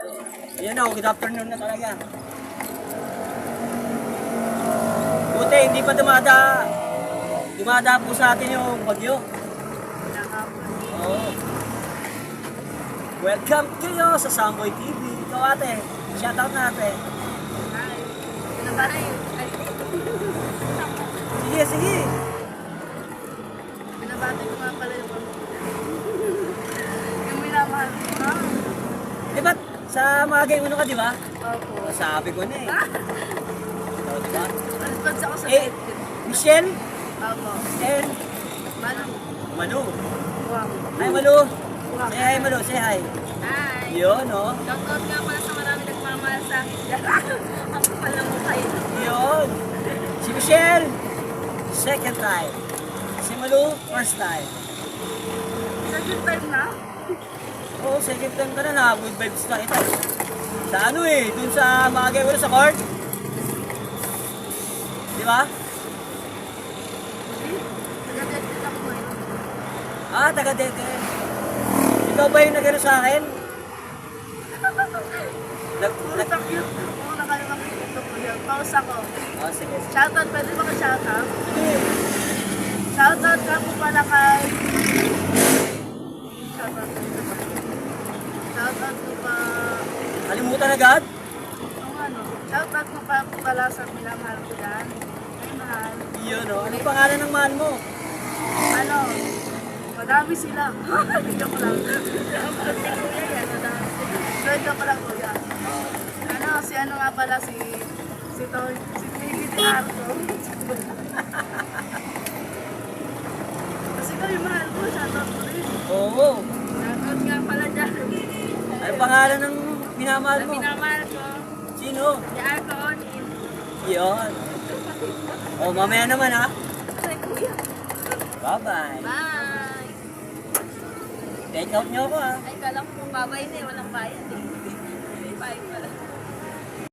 Ayan o, good afternoon na talaga. Buti, hindi pa dumada po sa atin yung bagyo. Oo. Welcome kayo sa Samboy TV. Ikaw ate, shoutout natin. Hi. Pinabahay. Sige, sige. Pinabati ko nga pala yung minamahal ko. Eh ba't sa mga game ano ka, di ba? Opo. Sabi ko na eh. Oo, di ba? Response ako sa Eh, Michelle Opo. and Manu. Manu. Wow. Hi Manu. Wow. Say hi Manu, say hi. Hi. Yun, no? Shoutout nga pala sa marami nagmamahal sa akin dyan. Ako pala mo kayo. Yun. Si Michelle, second time. Si Manu, first time. Second time na? Oo, second time ka na, good vibes na ito. Sa ano eh, dun sa mga game sa court. Di ba? Taga-dead ako eh. Ah, taga-dete. Ikaw ba yung nagano sa akin? Puro cute. Oo, nakalimutan ko ito po yun. Pause ako. Oh, sige. Shoutout, pwede ba ka shoutout? Sige. Shoutout ka po pala kay... Shoutout ko pa. Shoutout ko pa... Kalimutan agad? Ang ano? Shoutout ko pa po pala sa minamahal ko yan. Ay, mahal. Yun, no? Anong pangalan ng mahal mo? Ano? Madami sila. Joke lang. Kuya yan, madami. Joke lang kuya. Ano, si ano nga pala si Piggy Arto. Kasi ko yung mahal ko, shoutout ko rin. Oo. Shoutout nga pala dyan. Anong pangalan ng minamahal Sa mo? minamahal ko, Sino? si Arto Onin. Yun. Oh, mamaya naman ha. Kasi kuya. Bye-bye. Bye! Take out niyo ako ha. Ay, kala ko kung babay na eh, walang bayad eh. May bayad pala.